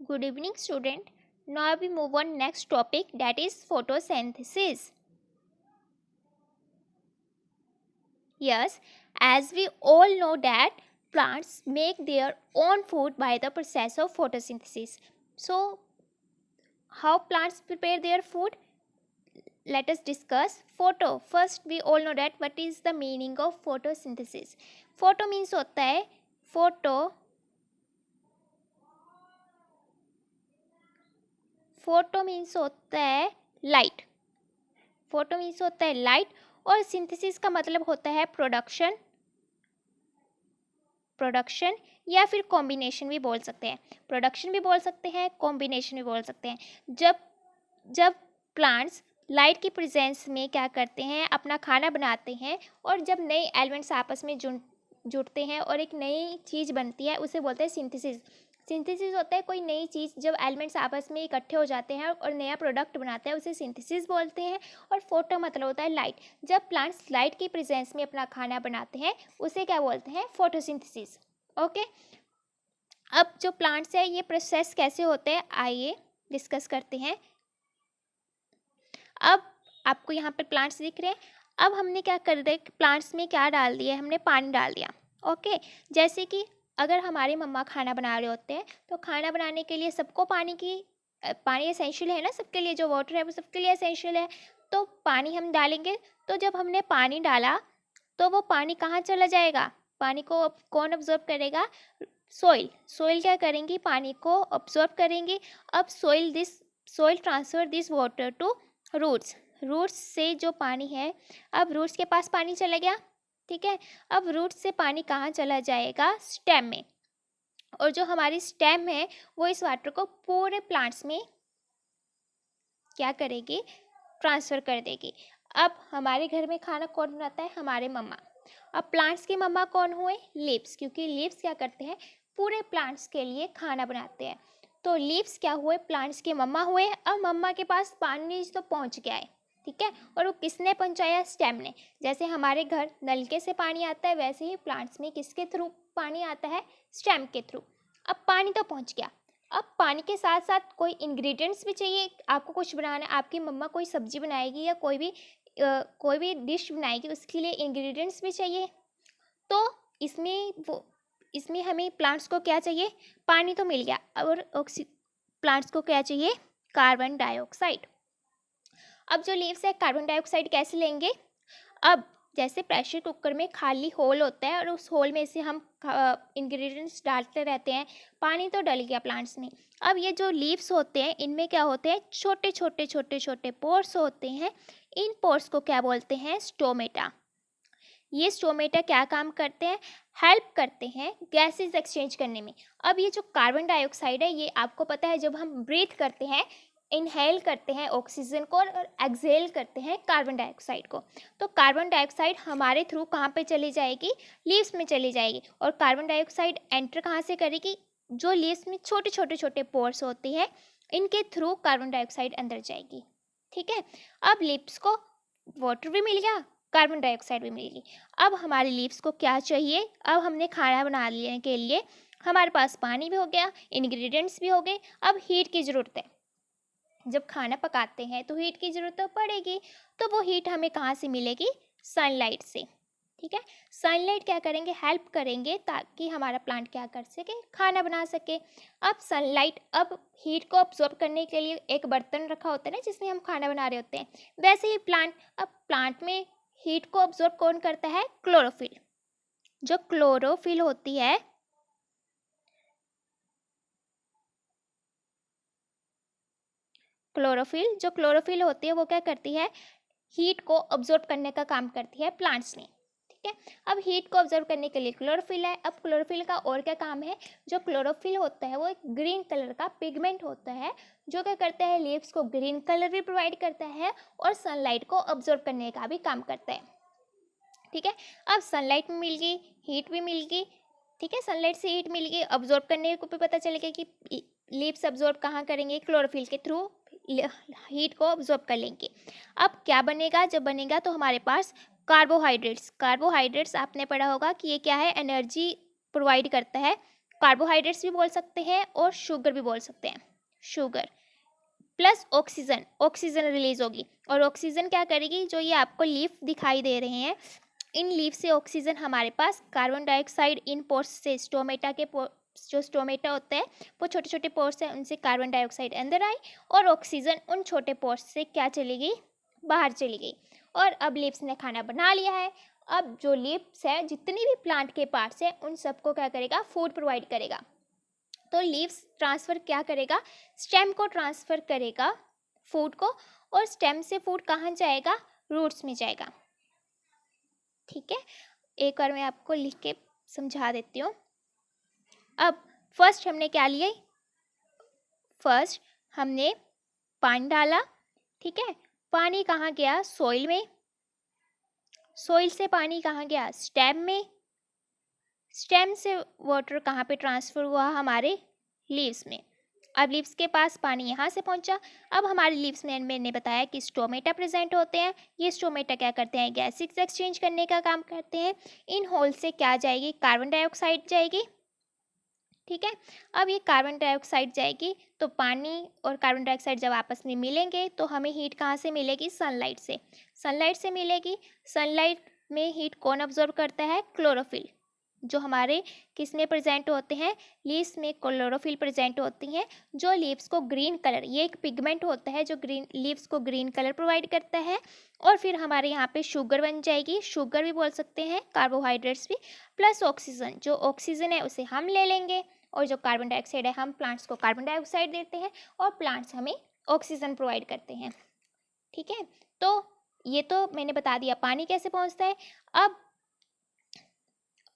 Good evening, student. Now we move on next topic, that is photosynthesis. Yes, as we all know that plants make their own food by the process of photosynthesis. So, how plants prepare their food? Let us discuss photo. First, we all know that what is the meaning of photosynthesis. Photo means होता है photo means होता है light. Photo means होता है light और synthesis का मतलब होता है प्रोडक्शन या फिर कॉम्बिनेशन भी बोल सकते हैं. प्रोडक्शन भी बोल सकते हैं, कॉम्बिनेशन भी बोल सकते हैं. जब प्लांट्स लाइट की प्रेजेंस में क्या करते हैं, अपना खाना बनाते हैं और जब नए एलिमेंट्स आपस में जुड़ते हैं और एक नई चीज़ बनती है, उसे बोलते हैं सिंथेसिस. सिंथेसिस होता है कोई नई चीज़, जब एलिमेंट्स आपस में इकट्ठे हो जाते हैं और नया प्रोडक्ट बनाते हैं, उसे सिंथेसिस बोलते हैं. और फोटो मतलब होता है लाइट. जब प्लांट्स लाइट की प्रेजेंस में अपना खाना बनाते हैं, उसे क्या बोलते हैं, फोटोसिंथेसिस. ओके. अब जो प्लांट्स है, ये प्रोसेस कैसे होते हैं, आइए डिस्कस करते हैं. अब आपको यहाँ पर प्लांट्स दिख रहे हैं. अब हमने क्या कर दिया, प्लांट्स में क्या डाल दिया, हमने पानी डाल दिया. ओके. जैसे कि अगर हमारे मम्मा खाना बना रहे होते हैं, तो खाना बनाने के लिए सबको पानी एसेंशियल है ना, सबके लिए जो वाटर है वो सबके लिए एसेंशियल है. तो पानी हम डालेंगे, तो जब हमने पानी डाला तो वो पानी कहाँ चला जाएगा, पानी को कौन ऑब्जर्व करेगा, सोइल क्या करेंगी, पानी को ऑब्जर्व करेंगी. अब soil transfer this water to roots से जो पानी है, अब रूट्स के पास पानी चला गया. ठीक है. अब रूट्स से पानी कहाँ चला जाएगा, स्टेम में. और जो हमारी स्टेम है वो इस वाटर को पूरे प्लांट्स में क्या करेगी, ट्रांसफ़र कर देगी. अब हमारे घर में खाना कौन बनाता है, हमारे मम्मा. अब प्लांट्स की मम्मा कौन हुए, लीव्स. क्योंकि लीव्स क्या करते हैं, पूरे प्लांट्स के लिए खाना बनाते हैं. तो लीव्स क्या हुए, प्लांट्स की मम्मा हुए. अब मम्मा के पास पानी तो पहुंच गया है. ठीक है. और वो किसने पहुंचाया, स्टेम ने. जैसे हमारे घर नलके से पानी आता है, वैसे ही प्लांट्स में किसके थ्रू पानी आता है, स्टेम के थ्रू. अब पानी तो पहुंच गया. अब पानी के साथ साथ कोई इंग्रेडिएंट्स भी चाहिए. आपको कुछ बनाना है, आपकी मम्मा कोई सब्जी बनाएगी या कोई भी डिश बनाएगी, उसके लिए इंग्रेडिएंट्स भी चाहिए. तो इसमें हमें प्लांट्स को क्या चाहिए, पानी तो मिल गया. और प्लांट्स को क्या चाहिए, कार्बन डाइऑक्साइड. अब जो लीव्स है, कार्बन डाइऑक्साइड कैसे लेंगे. अब जैसे प्रेशर कुकर में खाली होल होता है और उस होल में से हम इंग्रेडिएंट्स डालते रहते हैं, पानी तो डल गया प्लांट्स में. अब ये जो लीव्स होते हैं, इनमें क्या होते हैं, छोटे छोटे छोटे छोटे पोर्स होते हैं. इन पोर्स को क्या बोलते हैं, स्टोमेटा. ये स्टोमेटा क्या काम करते हैं, हेल्प करते हैं गैसेस एक्सचेंज करने में. अब ये जो कार्बन डाइऑक्साइड है, ये आपको पता है, जब हम ब्रीथ करते हैं, इनहेल करते हैं ऑक्सीजन को और एक्सहेल करते हैं कार्बन डाइऑक्साइड को. तो कार्बन डाइऑक्साइड हमारे थ्रू कहाँ पे चली जाएगी, लीव्स में चली जाएगी. और कार्बन डाइऑक्साइड एंटर कहाँ से करेगी, जो लीव्स में छोटे छोटे छोटे पोर्स होते हैं, इनके थ्रू कार्बन डाइऑक्साइड अंदर जाएगी. ठीक है. अब लीव्स को वाटर भी मिल गया, कार्बन डाइऑक्साइड भी मिल गई. अब हमारे लीव्स को क्या चाहिए, अब हमने खाना बनाने के लिए हमारे पास पानी भी हो गया, इंग्रेडिएंट्स भी हो गए. अब हीट की ज़रूरत है. जब खाना पकाते हैं तो हीट की ज़रूरत तो पड़ेगी. तो वो हीट हमें कहाँ से मिलेगी, सनलाइट से. ठीक है. सनलाइट क्या करेंगे, हेल्प करेंगे ताकि हमारा प्लांट क्या कर सके, खाना बना सके. अब सनलाइट, अब हीट को अब्जॉर्ब करने के लिए एक बर्तन रखा होता है ना, जिसमें हम खाना बना रहे होते हैं. वैसे ही अब प्लांट में हीट को अब्जॉर्ब कौन करता है, क्लोरोफिल. जो क्लोरोफिल होती है, जो क्लोरोफिल होती है वो क्या करती है, हीट को अब्जॉर्ब करने का काम करती है प्लांट्स में. ठीक है. अब हीट को ऑब्जर्व करने के लिए क्लोरोफिल है. अब क्लोरोफिल का और क्या काम है, जो क्लोरोफिल होता है वो एक ग्रीन कलर का पिगमेंट होता है, जो क्या करता है, लीव्स को ग्रीन कलर भी प्रोवाइड करता है और सनलाइट को ऑब्जर्व करने का भी काम करता है. ठीक है. अब सनलाइट मिल गई, हीट भी मिल गई. ठीक है. सनलाइट से हीट मिल गई, ऑब्जॉर्व करने को भी पता चलेगा कि लीव्स ऑब्जॉर्व कहाँ करेंगे, क्लोरोफिल के थ्रू हीट को ऑब्जॉर्व कर लेंगे. अब क्या बनेगा, जब बनेगा तो हमारे पास कार्बोहाइड्रेट्स आपने पढ़ा होगा कि ये क्या है, एनर्जी प्रोवाइड करता है. कार्बोहाइड्रेट्स भी बोल सकते हैं और शुगर भी बोल सकते हैं, sugar plus oxygen, oxygen release होगी और ऑक्सीजन क्या करेगी, जो ये आपको लीफ दिखाई दे रहे हैं इन लीफ से ऑक्सीजन हमारे पास कार्बन डाइऑक्साइड इन पोर्स से, स्टोमेटा के जो स्टोमेटा होता है वो छोटे छोटे पोर्स हैं, उनसे कार्बन डाइऑक्साइड अंदर आई और ऑक्सीजन उन छोटे पोर्स से क्या चली गई, बाहर चली गई। और अब लीव्स ने खाना बना लिया है। अब जो लीव्स है, जितनी भी प्लांट के पार्ट्स है, उन सबको क्या करेगा, फूड प्रोवाइड करेगा। तो लीव्स ट्रांसफ़र क्या करेगा, स्टेम को ट्रांसफ़र करेगा फूड को, और स्टेम से फूड कहाँ जाएगा, रूट्स में जाएगा। ठीक है, एक बार मैं आपको लिख के समझा देती हूँ। अब फर्स्ट हमने क्या लिया, फर्स्ट हमने पानी डाला, ठीक है, पानी कहाँ गया, सॉइल में, सॉइल से पानी कहाँ गया, स्टेम में, स्टेम से वाटर कहाँ पे ट्रांसफ़र हुआ, हमारे लीव्स में। अब लीव्स के पास पानी यहाँ से पहुँचा। अब हमारे लीव्स में मैंने बताया कि स्टोमेटा प्रेजेंट होते हैं। ये स्टोमेटा क्या करते हैं, गैसेस एक्सचेंज करने का काम करते हैं। इन होल से क्या जाएगी, कार्बन डाइऑक्साइड जाएगी। ठीक है, अब ये कार्बन डाइऑक्साइड जाएगी तो पानी और कार्बन डाइऑक्साइड जब आपस में मिलेंगे तो हमें हीट कहाँ से मिलेगी, सनलाइट से, सनलाइट से मिलेगी। सनलाइट में हीट कौन ऑब्जर्व करता है, क्लोरोफिल, जो हमारे किस में प्रेजेंट होते हैं, लीव्स में क्लोरोफिल प्रेजेंट होती हैं, जो लीव्स को ग्रीन कलर, ये एक पिगमेंट होता है जो ग्रीन लीव्स को ग्रीन कलर प्रोवाइड करता है। और फिर हमारे यहाँ पे शुगर बन जाएगी, शुगर भी बोल सकते हैं, कार्बोहाइड्रेट्स भी, प्लस ऑक्सीजन, जो ऑक्सीजन है उसे हम ले लेंगे और जो कार्बन डाइऑक्साइड है हम प्लांट्स को कार्बन डाइऑक्साइड देते हैं और प्लांट्स हमें ऑक्सीजन प्रोवाइड करते हैं। ठीक है, तो ये तो मैंने बता दिया पानी कैसे पहुँचता है। अब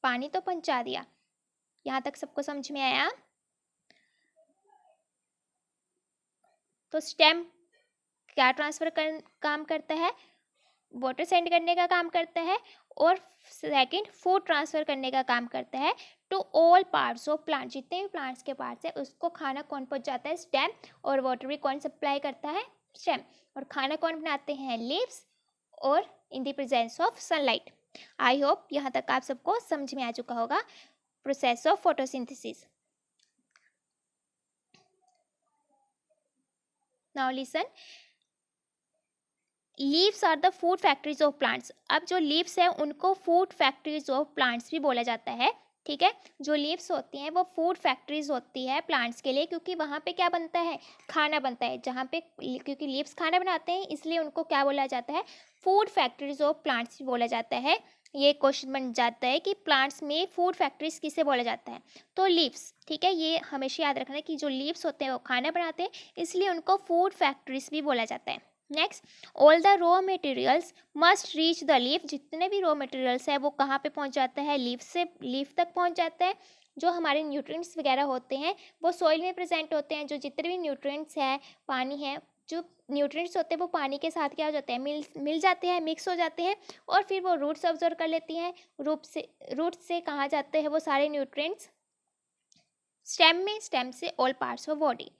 पानी तो पहुंचा दिया, यहाँ तक सबको समझ में आया। तो स्टेम क्या ट्रांसफर काम करता है, वाटर सेंड करने का काम करता है, और सेकंड फूड ट्रांसफर करने का काम करता है to all parts of plant. जितने भी प्लांट्स के पार्ट्स है उसको खाना कौन पहुंचाता है, स्टेम, और वाटर भी कौन सप्लाई करता है, स्टेम। और खाना कौन बनाते हैं, लीव्स, और in the presence of sunlight. I hope यहाँ तक आप सबको समझ में आ चुका होगा process of photosynthesis. Now listen, leaves are the food factories of plants. अब जो लीव्स है उनको फूड फैक्ट्रीज ऑफ प्लांट्स भी बोला जाता है। ठीक है, जो लीव्स होती हैं वो फूड फैक्ट्रीज होती है प्लांट्स के लिए, क्योंकि वहाँ पे क्या बनता है, खाना बनता है। जहाँ पे क्योंकि लीव्स खाना बनाते हैं इसलिए उनको क्या बोला जाता है, फूड फैक्ट्रीज ऑफ प्लांट्स भी बोला जाता है। ये क्वेश्चन बन जाता है कि प्लांट्स में फूड फैक्ट्रीज किसे बोला जाता है, तो लीव्स। ठीक है, ये हमेशा याद रखना कि जो लीव्स होते हैं वो खाना बनाते हैं, इसलिए उनको फूड फैक्ट्रीज भी बोला जाता है। Next, all the raw materials must reach the leaf. जितने भी रॉ मटेरियल्स है वो कहाँ पे पहुँच जाता है, लीफ से लीफ तक पहुँच जाता है। जो हमारे न्यूट्रिएंट्स वगैरह होते हैं वो सॉइल में प्रेजेंट होते हैं। जो जितने भी न्यूट्रिएंट्स है, पानी है, जो न्यूट्रिएंट्स होते हैं वो पानी के साथ क्या हो जाते हैं, मिल जाते हैं, मिक्स हो जाते हैं, और फिर वो रूट्स ऑब्जर्व कर लेती हैं। रूट से कहाँ जाते हैं वो सारे न्यूट्रिएंट्स, स्टेम में, स्टेम से all parts of body.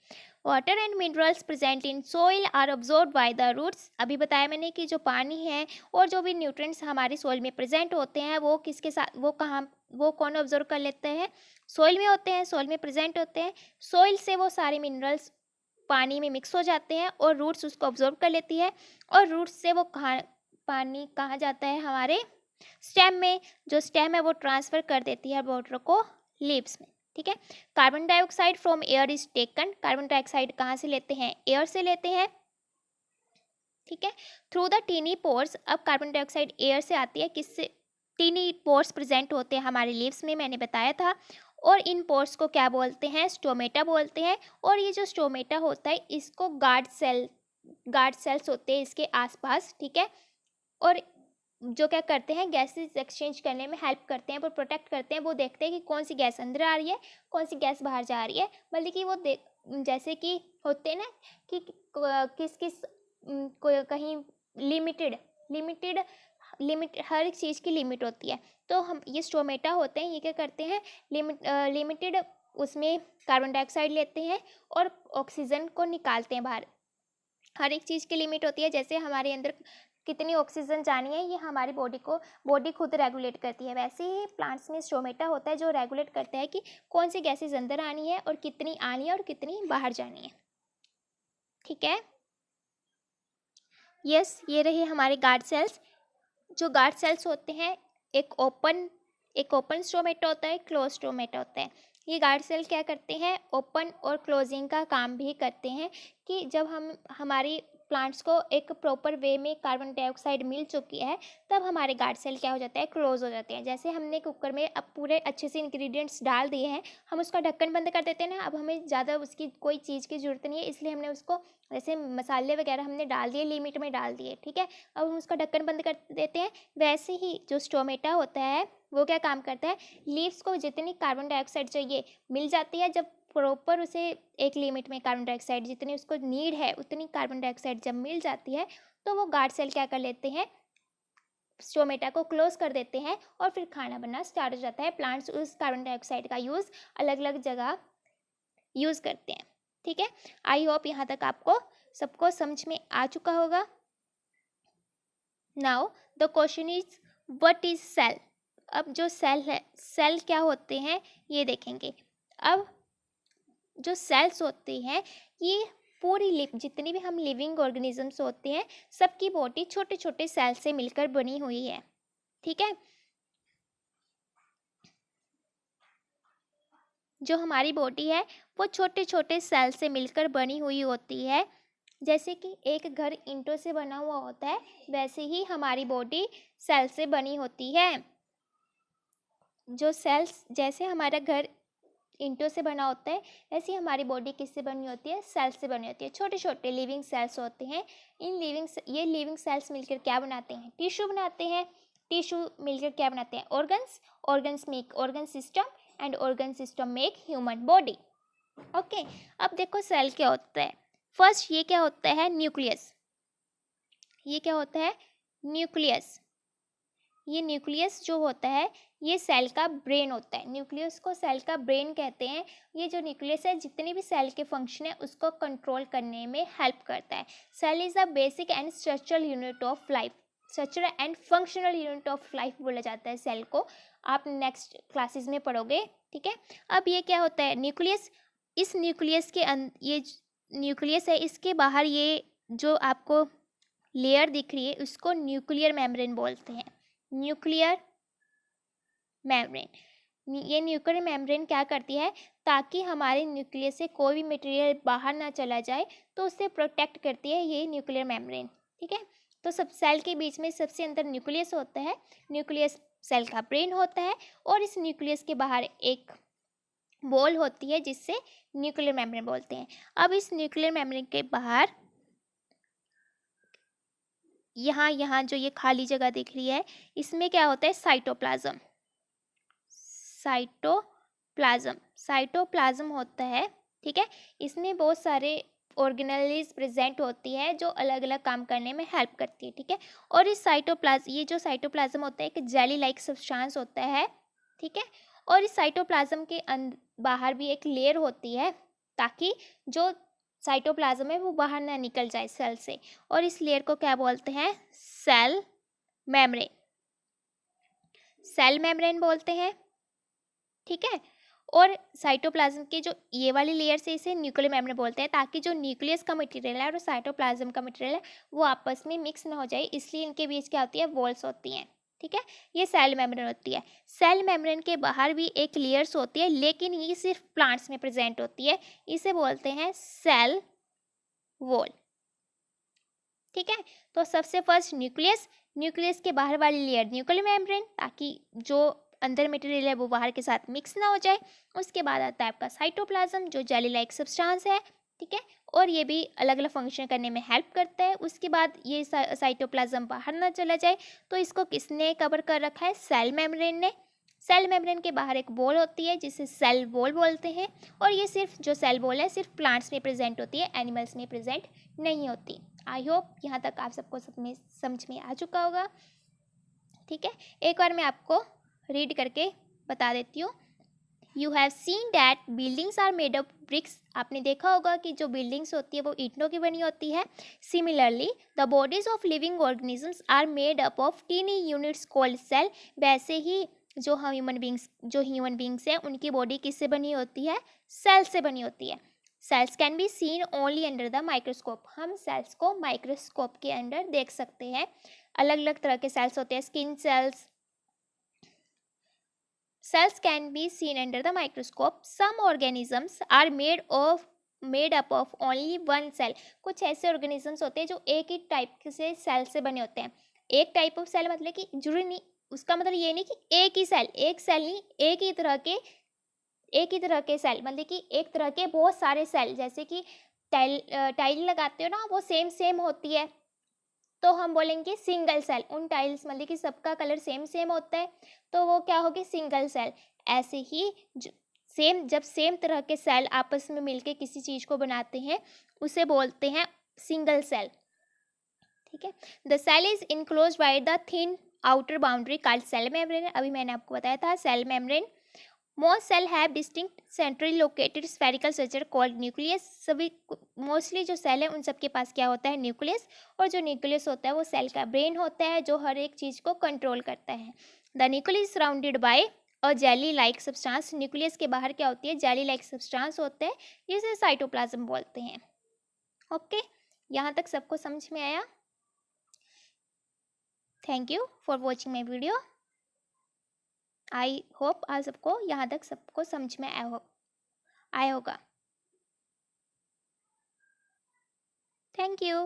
Water and minerals present in soil are absorb by the roots. अभी बताया मैंने कि जो पानी है और जो भी न्यूट्रिएंट्स हमारी सोइल में प्रेजेंट होते हैं वो किसके साथ, वो कौन ऑब्जर्व कर लेते हैं, सोइल में होते हैं, सोइल में प्रेजेंट होते हैं। सोइल से वो सारे मिनरल्स पानी में मिक्स हो जाते हैं और रूट्स उसको ऑब्जर्व कर लेती है, और रूट्स से वो पानी कहाँ जाता है, हमारे स्टेम में। जो स्टेम है वो ट्रांसफ़र कर देती है वाटर को लीव्स में। ठीक है, carbon dioxide from air is taken. Carbon dioxide कहाँ से लेते हैं, एयर से लेते हैं। ठीक है, थ्रू द टीनी पोर्स। अब कार्बन डाइऑक्साइड एयर से आती है, किससे, टीनी पोर्स प्रेजेंट होते हैं हमारे लीव्स में, मैंने बताया था। और इन पोर्स को क्या बोलते हैं, स्टोमेटा बोलते हैं। और ये जो स्टोमेटा होता है इसको गार्ड सेल्स होते हैं इसके आसपास। ठीक है, और जो क्या करते हैं, गैसेस एक्सचेंज करने में हेल्प करते हैं, वो प्रोटेक्ट करते हैं। वो देखते हैं कि कौन सी गैस अंदर आ रही है, कौन सी गैस बाहर जा रही है। मतलब कि वो जैसे कि होते हैं ना कि किस किस कहीं लिमिट हर एक चीज़ की लिमिट होती है। तो हम ये स्टोमेटा होते हैं, ये क्या करते हैं, लिमिटेड उसमें कार्बन डाइऑक्साइड लेते हैं और ऑक्सीजन को निकालते हैं बाहर। हर एक चीज़ की लिमिट होती है। जैसे हमारे अंदर कितनी ऑक्सीजन जानी है, ये हमारी बॉडी खुद रेगुलेट करती है। वैसे ही प्लांट्स में स्टोमेटा होता है जो रेगुलेट करता है कि कौन सी गैसेज अंदर आनी है और कितनी आनी है और कितनी बाहर जानी है। ठीक है, यस, ये रहे हमारे गार्ड सेल्स। जो गार्ड सेल्स होते हैं, एक ओपन स्टोमेटा होता है, क्लोज स्टोमेटा होता है। ये गार्ड सेल क्या करते हैं, ओपन और क्लोजिंग का काम भी करते हैं कि जब हमारी प्लांट्स को एक प्रॉपर वे में कार्बन डाइऑक्साइड मिल चुकी है, तब हमारे गार्ड सेल क्या हो जाता है, क्लोज हो जाते हैं। जैसे हमने कुकर में अब पूरे अच्छे से इंग्रेडिएंट्स डाल दिए हैं, हम उसका ढक्कन बंद कर देते हैं ना, अब हमें ज़्यादा उसकी कोई चीज़ की ज़रूरत नहीं है, इसलिए हमने उसको जैसे मसाले वगैरह हमने डाल दिए, लिमिट में डाल दिए, ठीक है, अब हम उसका ढक्कन बंद कर देते हैं। वैसे ही जो स्टोमेटा होता है वो क्या काम करता है, लीव्स को जितनी कार्बन डाइऑक्साइड चाहिए मिल जाती है, जब प्रॉपर उसे एक लिमिट में कार्बन डाइऑक्साइड जितनी उसको नीड है उतनी कार्बन डाइऑक्साइड जब मिल जाती है, तो वो गार्ड सेल क्या कर लेते हैं, स्टोमेटा को क्लोज कर देते हैं और फिर खाना बनना स्टार्ट हो जाता है। प्लांट्स उस कार्बन डाइऑक्साइड का यूज़ अलग अलग जगह यूज़ करते हैं। ठीक है, आई होप यहाँ तक आपको सबको समझ में आ चुका होगा। Now the question is what is cell. अब जो सेल है, सेल क्या होते हैं ये देखेंगे। अब जो सेल्स होते हैं, ये पूरी जितनी भी हम लिविंग ऑर्गेनिजम्स होते हैं, सबकी बॉडी छोटे छोटे सेल से मिलकर बनी हुई है। ठीक है, जो हमारी बॉडी है वो छोटे छोटे सेल से मिलकर बनी हुई होती है। जैसे कि एक घर ईंटों से बना हुआ होता है, वैसे ही हमारी बॉडी सेल से बनी होती है। जो सेल्स, जैसे हमारा घर ईंटों से बना होता है, ऐसी हमारी बॉडी किससे बनी होती है, सेल्स से बनी होती है। छोटे छोटे लिविंग सेल्स होते हैं। ये लिविंग सेल्स मिलकर क्या बनाते हैं, टिश्यू बनाते हैं। टिश्यू मिलकर क्या बनाते हैं, organs make organ system and organ system make human body. Okay, अब देखो सेल क्या होता है। फर्स्ट ये क्या होता है, न्यूक्लियस। ये क्या होता है, न्यूक्लियस। ये न्यूक्लियस जो होता है ये सेल का ब्रेन होता है। न्यूक्लियस को सेल का ब्रेन कहते हैं। ये जो न्यूक्लियस है जितने भी सेल के फंक्शन है उसको कंट्रोल करने में हेल्प करता है। Cell is a basic and structural unit of life. Structural and functional unit of life बोला जाता है सेल को, आप नेक्स्ट क्लासेस में पढ़ोगे। ठीक है, अब ये क्या होता है, न्यूक्लियस। इस न्यूक्लियस के ये न्यूक्लियस है, इसके बाहर ये जो आपको लेयर दिख रही है उसको न्यूक्लियर मेम्ब्रेन बोलते हैं। Nuclear membrane. ये न्यूक्लियर मेम्ब्रेन क्या करती है, ताकि हमारे न्यूक्लियस से कोई भी मटेरियल बाहर ना चला जाए तो उससे प्रोटेक्ट करती है ये न्यूक्लियर मेम्ब्रेन। ठीक है, तो सब सेल के बीच में सबसे अंदर न्यूक्लियस होता है। न्यूक्लियस सेल का ब्रेन होता है और इस न्यूक्लियस के बाहर एक बॉल होती है जिससे न्यूक्लियर मेम्ब्रेन बोलते हैं। अब इस न्यूक्लियर मेम्ब्रेन के बाहर यहाँ जो ये खाली जगह दिख रही है, इसमें क्या होता है, साइटोप्लाज्म। साइटोप्लाज्म होता है। ठीक है, इसमें बहुत सारे ऑर्गेनेल्स प्रेजेंट होती है जो अलग अलग काम करने में हेल्प करती है। ठीक है, और इस ये जो साइटोप्लाज्म होता है एक जेली लाइक सब्सटेंस होता है। ठीक है, और इस साइटोप्लाज्म के बाहर भी एक लेयर होती है ताकि जो साइटोप्लाज्म है वो बाहर ना निकल जाए सेल से, और इस लेयर को क्या बोलते हैं, सेल मेम्ब्रेन। सेल मेम्ब्रेन बोलते हैं। ठीक है, और साइटोप्लाज्म के जो ये वाली लेयर से इसे न्यूक्लियर मेम्ब्रेन बोलते हैं, ताकि जो न्यूक्लियस का मटेरियल है और साइटोप्लाज्म का मटेरियल है वो आपस में मिक्स ना हो जाए, इसलिए इनके बीच क्या होती है, वॉल्स होती हैं। ठीक है, ये सेल मेम्ब्रेन होती है। सेल मेम्ब्रेन के बाहर भी एक लेयर्स होती है, लेकिन ये सिर्फ प्लांट्स में प्रेजेंट होती है, इसे बोलते हैं सेल वॉल। ठीक है, तो सबसे फर्स्ट न्यूक्लियस के बाहर वाली लेयर न्यूक्लियर मेम्ब्रेन, ताकि जो अंदर मटेरियल है वो बाहर के साथ मिक्स ना हो जाए। उसके बाद आता है आपका साइटोप्लाज्म जो जेली लाइक सब्सटेंस है। ठीक है, और ये भी अलग अलग फंक्शन करने में हेल्प करता है। उसके बाद ये साइटोप्लाज्म बाहर ना चला जाए तो इसको किसने कवर कर रखा है, सेल मेम्ब्रेन ने। सेल मेम्ब्रेन के बाहर एक वॉल होती है जिसे सेल वॉल बोलते हैं, और ये सिर्फ जो सेल वॉल है सिर्फ प्लांट्स में प्रेजेंट होती है, एनिमल्स में प्रेजेंट नहीं होती। आई होप यहाँ तक आप सबको समझ में आ चुका होगा। ठीक है, एक बार मैं आपको रीड करके बता देती हूँ। You have seen that buildings are made of bricks, आपने देखा होगा कि जो बिल्डिंग्स होती है वो ईंटों की बनी होती है। Similarly the bodies of living organisms are made up of tiny units called cell, वैसे ही जो ह्यूमन बींग्स हैं उनकी बॉडी किससे बनी होती है, सेल से बनी होती है। Cells can be seen only under the microscope, हम सेल्स को माइक्रोस्कोप के अंडर देख सकते हैं। अलग अलग तरह के सेल्स होते हैं, skin cells. Cells can be seen under the microscope. Some organisms are made up of only one cell. कुछ ऐसे organisms होते हैं जो एक ही टाइप से सेल से बने होते हैं। एक टाइप ऑफ सेल मतलब कि जुड़ी नहीं, उसका मतलब ये नहीं कि एक ही सेल, एक सेल नहीं, एक ही तरह के सेल, मतलब कि एक तरह के बहुत सारे सेल, जैसे कि टाइल लगाते हो ना, वो सेम होती है तो हम बोलेंगे सिंगल सेल। उन टाइल्स मतलब कि सबका कलर सेम होता है तो वो क्या होगी, सिंगल सेल। ऐसे ही जब सेम तरह के सेल आपस में मिलके किसी चीज़ को बनाते हैं उसे बोलते हैं सिंगल सेल। ठीक है। The cell is enclose by the thin outer boundary called cell membrane, अभी मैंने आपको बताया था cell membrane. Most cell have distinct centrally located spherical structure called nucleus, सभी मोस्टली जो सेल है उन सब के पास क्या होता है, न्यूक्लियस, और जो न्यूक्लियस होता है वो सेल का ब्रेन होता है जो हर एक चीज़ को कंट्रोल करता है। The nucleus surrounded by a jelly like substance, nucleus के बाहर क्या होती है, जेली लाइक सब्सटेंस होता है जिसे साइटोप्लाज्म बोलते हैं। ओके, यहाँ तक सबको समझ में आया? Thank you for watching my video. I hope आप सबको यहाँ तक सबको समझ में आया होगा। Thank you.